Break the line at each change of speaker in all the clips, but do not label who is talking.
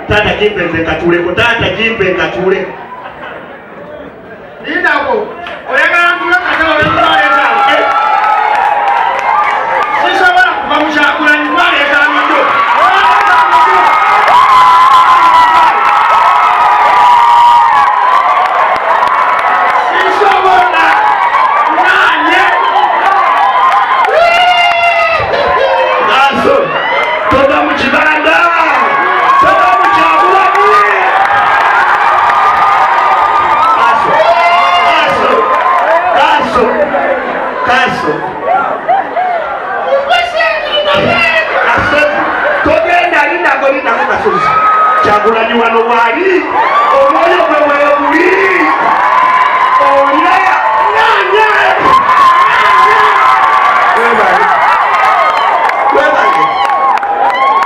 Tata jimpe katule ko tata jimpe katule.
Ndako. Oyagala ntule katule olwaleta. Sisobola kuva mu kyakulani kwaleeta amijo.
Kyagulanyi wano wali omwoyo gwe weebuli onya nyanya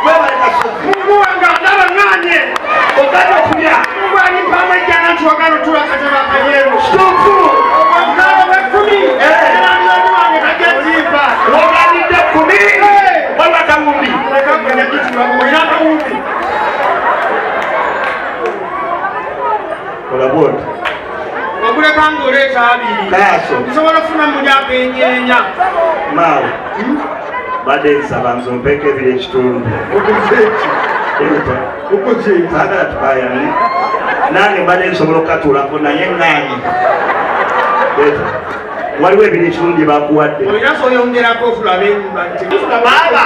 webale Kasozi Mungu wange ndaba nganye ogana okulya Mungu anipa amajjana nti wagala otula kataba akanyero stufu omukalo w'ekkumi era myoni wange kagenziipa woganidde 10 waliwo akawumbi lekaganya gitula olina akawumbi Olabona okuleka ng'oleeta abiri kaaso nsobola okufuna munyaka enyeenya maawe badde nsaba nzompeeko ebiri ekitundu agala tukayani nange mbadde nsobola okukatuulako naye ŋŋaanyi waliwo ebiri ekitundu gye bakuwadde olina soyongerako ofulabe baaba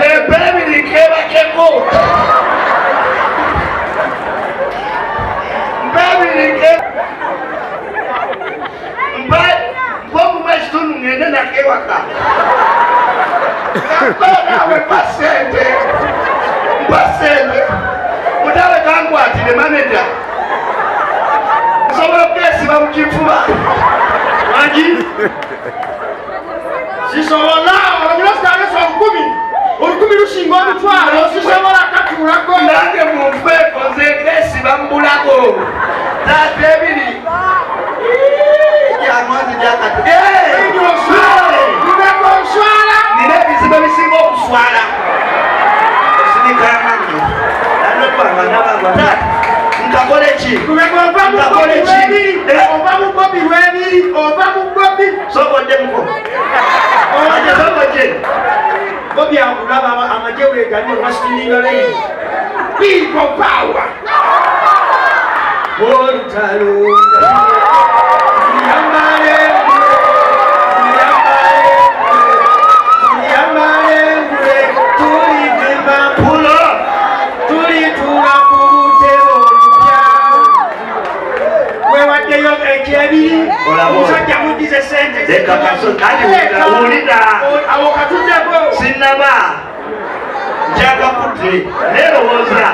empe ebiri kebakeko Mpomu ngende nakewaka nawe pasente mutawe kankwatire manager nsobola okesiba mu kifuba mangi sisobola olwasitaleso 10 lusinga omutwalo sisobola katuulako nange munfeeko nze kesiba mbulako taata ebiri yamazi jakati nina ebizibu ebisinga okuswala osinikamayo nanotwanganabango taata nkakole ki ova mu Bobi lwebiri ova mu Bobi sokoddemuko sokodde Bobi akulaba amajewule gali olwasitinga leyi people power olutalo Ekiibi omusajja mudize ssente leka Kasozi ulida awo katuddeko sinnaba njagakutte nerowooza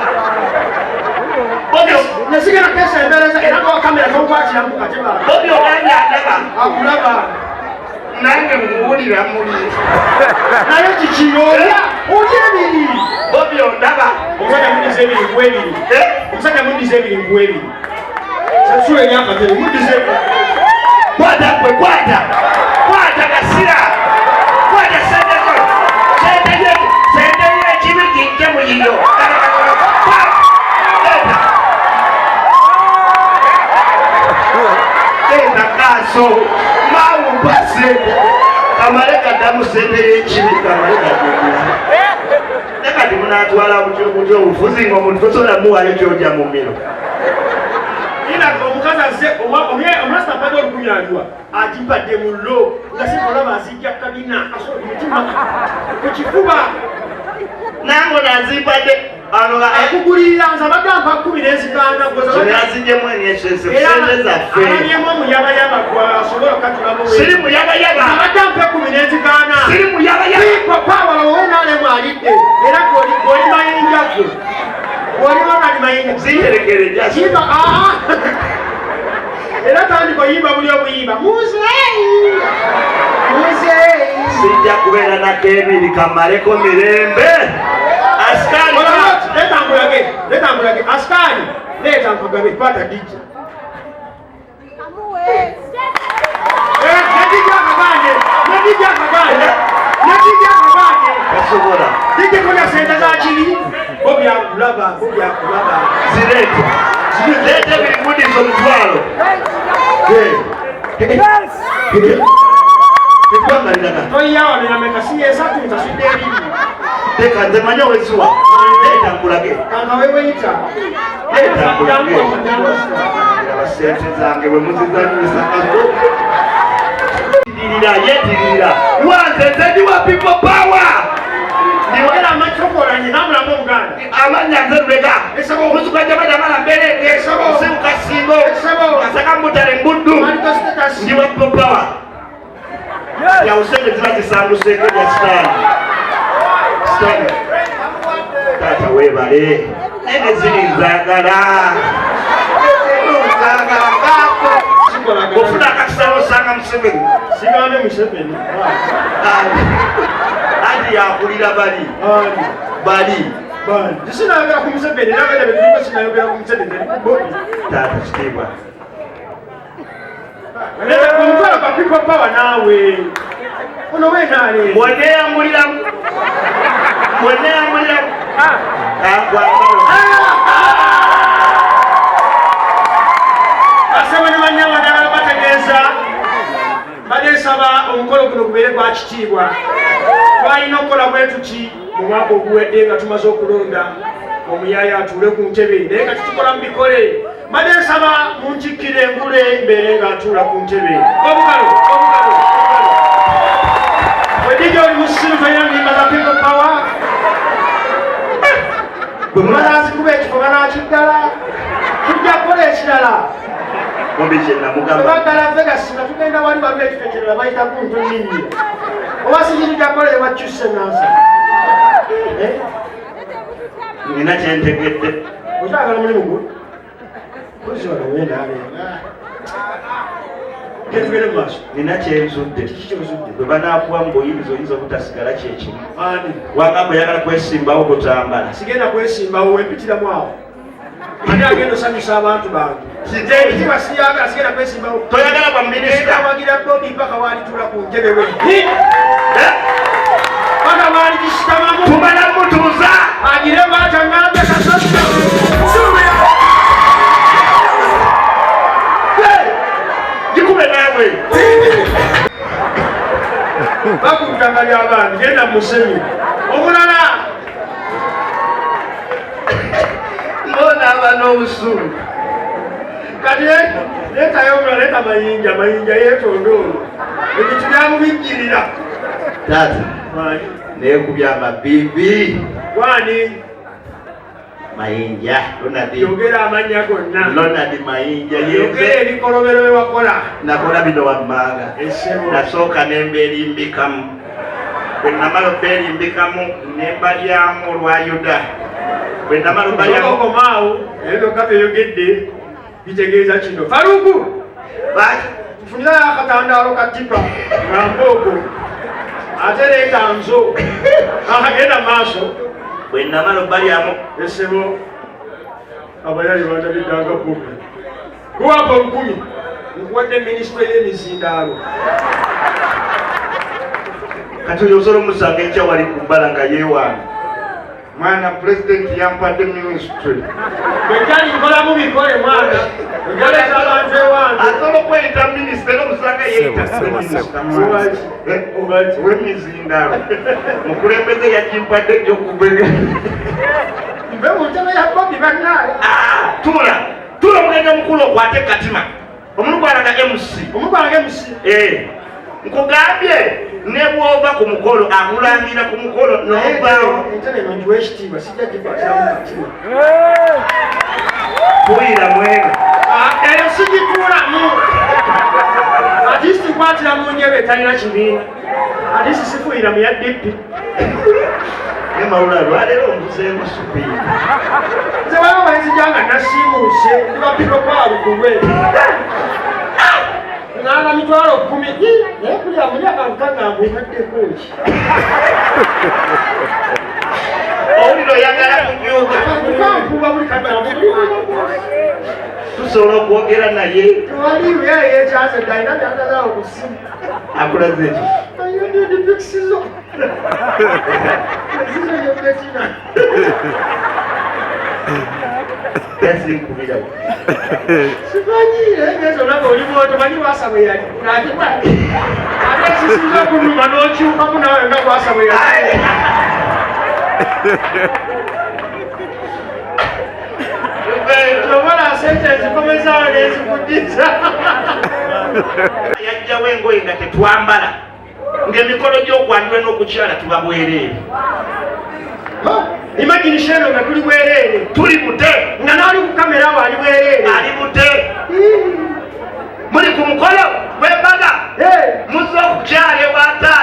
nesigala kesa embeereza era nga kamera tonkwatira mu kateba Bobi oganya ndaba akulaba nange muwulira muli naye kikiyooya oli ebiri Bobi ondaba omusajja mudize ebiri nkuwebiri omusajja mudize ebiri nkuwebiri Sasue nyaka tele mudize kwata kwe kwata kasira kwata sente kibiki kye muyiyo Enda Kaso mawu base kamaleka damu sente yekibi kamaleka nekati munatwala mutyo obufuzi ng'omuntu tosobola muwayo kyojja mu miro omukazi azze omulasta mpade olukunyajwa agimbadde mu lo nga sikolaba azijja kabina mutima kukifuba nango nazimbadde akugulirira nze abagampa 10 n'ezikaana azijjemu enyesente zaffe anyemu omuyabayaba gwasobola okatulamu siri muyabayaba abagampa 10 n'ezikaana siri muyabayaba pawala wowe naalemu alidde era goli mayinjagwe Waliona ni mayinga zinterekere jasi era kandi koyimba buli obuyimba muzeyi sijja kubeera nakebiri kamaleko mirembe askari letambulage askari leta nkagabe pata dija nedija kaganye
tasobola.
Dije kolya ssente za kiri. Bobi akulaba.
Zirete. Zirete birimudizo omutwalo. Tekwangaliraga.
Toyiya wano yameka si esatu ntasudde ebiri.
Teka nze manya wesuwa. Leeta nkulage.
Kanga weweyita.
Leeta nkulage. Aba ssente zange bwe muzizanyisa kazo. Yetirira. Wanze nze ndi wa people power.
Ndiwogera amachokola nyina mulamu Buganda.
Amanya nze lubega.
Esabo.
Musuka jabada mala mbere.
Esabo.
Sibuka singo.
Esabo.
Kasaka mutale mbuddu.
Malito status.
Ndi wa people power. Ya usenge ziba zisanguseko ya stand. Tata webale. Nene ziri nzagala. Ofuna akakisalo sanga Museveni.
Sigane Museveni.
Andi yakulira bali. Bali.
Tisinayogera ku Museveni nabere betuliko sinayogera ku Museveni. Bobi.
Tata kitiibwa.
Lele kumutwala kwa people power nawe. Uno wenale.
Mweneyambuliramu.
Asema ni banyama ddala bategeeza baleesaba omukolo guno gubeere gwa kitiibwa. Twalina okukola bwe tuti mu mwaka oguwedde nga tumaze okulonda omuyaaya atuule ku ntebe naye kati tukola mu bikole. Baleesaba munkikkire engule mbeere ng'atuula ku ntebe. Obugalo. Wedijja oli musiru tolina nnyimba za people power. Bwe banazikuba ekifo banakiddala. Tujja kukola ekirala.
Bobi kyenna mugamba.
Bagala Vegas nga tugenda wali waliwo ekifo ekirala bayita kuntu nnyingi. Oba sikitujja kukola ewakyusa nansa.
Nina kyentegedde.
Okyagala mulimu gwe? Kozi wano wenda abenga. Tugende mu maaso.
Nina kyenzudde.
Kiki kyozudde?
Bwe banaakuba mu buyinza oyinza obutasigala kyekimu.
Ani?
Wanga bwe yagala kwesimbawo kutambala.
Sigenda kwesimbawo wempitiramu awo. Ani agenda osanyusa abantu bange. Ekiba siyagala sigenda kwesimbawo.
Toyagala bwa minisita.
Wagira Bobi mpaka walitula ku ntebe we. Paka walikisitamamu.
Tumala mutuuza.
Agire batangambe kasasa.
Gikube nawe.
Bakutangali abantu genda musenyu. Omulala.
Mbona abana obusuulu.
Kati letayo omulala leta mayinja yeetondoola. Ebintu byamubijjirira.
Taata. Neekubya amabibi.
Wani.
Mayinja.
Yogera amanya gonna.
Ronald Mayinja.
Yogera ebikolobero bye wakola.
Nakola bino wammanga. Nasooka n'emberimbikamu. Bwe namala obberimbikamu nembalyamu olwa Yuda. Bwe namala obalyamu.
Okomaawo ebyoka byeyogedde bitegeeza kino. Faruku! Tufunirayo akatandaalo ka tipa nga mbooko. Ate leeta nzo. Agenda maaso.
Bwe namala obalyamu.
Esebo abayali bandabiddanga Bobi. Kuwapa 10. Nkuwadde minisitule y'emizindaalo.
Kati oyo osobola omusanga enkya wali ku bbala nga yeewaana. Mwana pulezidenti yampadde minisitule.
Bwekyali nkolamu bikole mwana. Nkoleza abantu ewange.
Asobola okweyita minisita n'omusanga yeeyita minisita w'emizindaalo. Mukulembeze yakimpadde egy'okubega.
Mbe mu ntebe ya Bobi bannaaye.
Tuula omugenda omukulu okwate katima. Omuntu gwalaga MC. Nkugambye ne bw'ova ku mukolo akulangira ku mukolo n'ovaawo.
Entebe njiwa ekitiibwa sijja gikwatiramu katima.
Tuuyira mwene.
Eyo sigituulamu. Atiisi nkwatira mu njebe etalina kibiina. Atiisi sifuuyira mu ya DP.
Ne Maulana lwaleero ombuzeemu supiira.
Nze waba bayinzija nga nasiimuuse ndiba piropa lugubwe. Nanga mitwalo 10. Naye kulya muli akankanga mbukaddeko ki.
Owulira oyagala kunyuga.
Akankuba buli kaddamu.
tusobola okwogera naye
tewaliwo yeyekyaze dalina byagalawo kusimu
akulaze eki
ayondipikizizo zizo yobetina
yazinkubirawo
simanyire ngezo olaba oliwo tomanyi bwasa bwe yali nakiba ate sisinza okunuma n'okyukamu nawe nga bwasa bwe yali tobola sente ezikomezawo nezikudiza
yajjawo engoye nga tetwambala ng'emikolo gy'okwanjula n'okukyala tuba bwereere
imaginisheno nga tuli bwereere
tuli bute
nga naali ku kamera awo ali bwereere
ali bute muli ku mukolo gw'embaga muzze okukyala ewa taata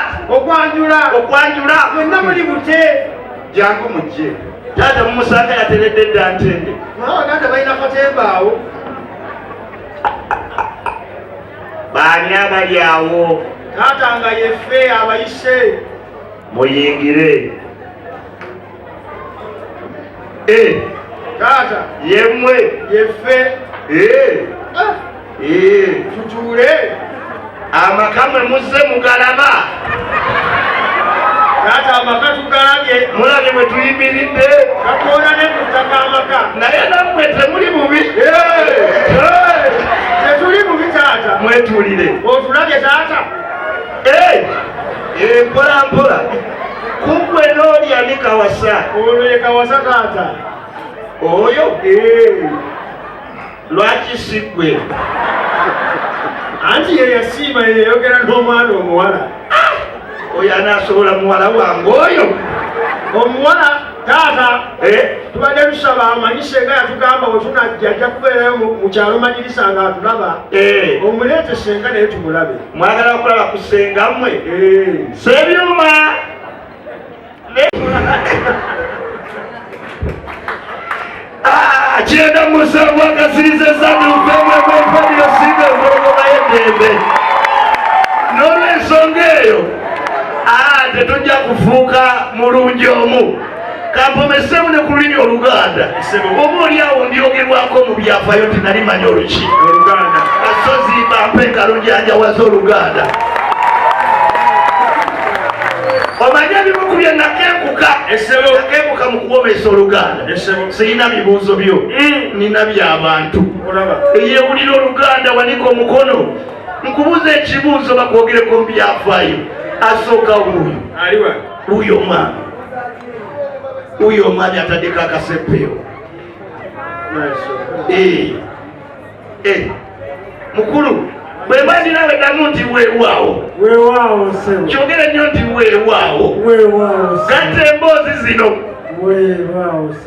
okwanjula
mwenna muli bute
jangu mujje taata mumusanga yateredde edda ntende
abaganda balina katemba awo
baani abali awo
taata nga yeffe abayise
muyingire
taata
yemwe
yeffe tutuule
amaka mwe muzze mugalaba
taata amaka tugalabye
mulabye bwe tuyimiridde
kakoona ne kuttaka amaka
naye nammwe temuli bubi
tetuli bubi taata
mwetulire
otulabye taata
mpola mpola kugwe n'olya ni kawasa
olwo ye kawasa taata
oyo lwaki siggwe
anti ye yasiima ye yayogera n'omwana omuwala
oyo anaasobola muwala wange oyo
omuwala taata tubadde tusaba amanyise nga yatugamba we tunajja ajja kubeerayo mu kyalo manyirisa nga atulaba omuleete senga naye tumulabe
mwagala okulaba ku senga mmwe sebyuma kyenda musanvu akasiriza esandukemwemwefaliro singa ngologobayedembe n'olwensonga eyo tetujja kufuuka mulungi omu kampomesemu ne ku lulimi Oluganda oba oli awo ndyogerwako mu byafaayo tinali manya oluki
Oluganda
kasozi bampe enkalonjanjawaza Oluganda omanya bimukubye nakenkuka mu kuwomesa Oluganda sirina bibuuzo byo nina by'abantu eyewulira Oluganda wanika omukono nkubuuza ekibuuzo bakwogereko mu byafaayo asooka wuyo omwami ataddeko akasepeyo mukulu bweba ndinawe damu nti weewaawo kyogere nnyo nti weewaawo gatta emboozi zino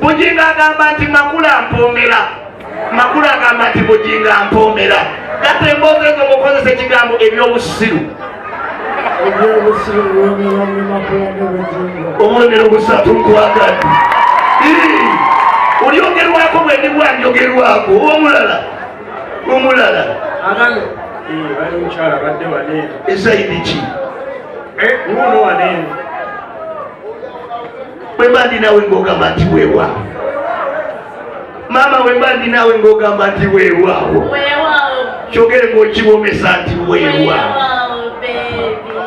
bujinga agamba nti makula agamba nti bujinga mpoomera gatta emboozi ezo mukozesa ekigambo ebyobusiru omwemero busatu nkwagadde olyogerwako bwendi bwandyogerwako omulala esaidi ki bwemba ndinawe ng'ogamba nti weewaawo maama wemba ndinawe ng'ogamba nti weewaawo kyogere ng'okiwomesa nti weewaawo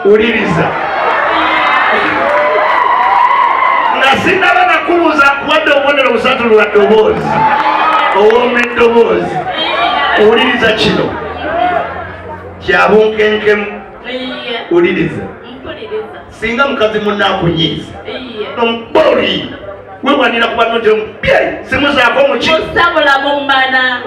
uliriza nga sinaba nakubuuza kuwadde obubonero busatu lwa ddoboozi ow'omu eddoboozi uliriza kino kyabunkenkemu uliriza singa mukazi munaakunyiiza nomuboli wewanira kuba notyo simuzaako muki
osabula mumbana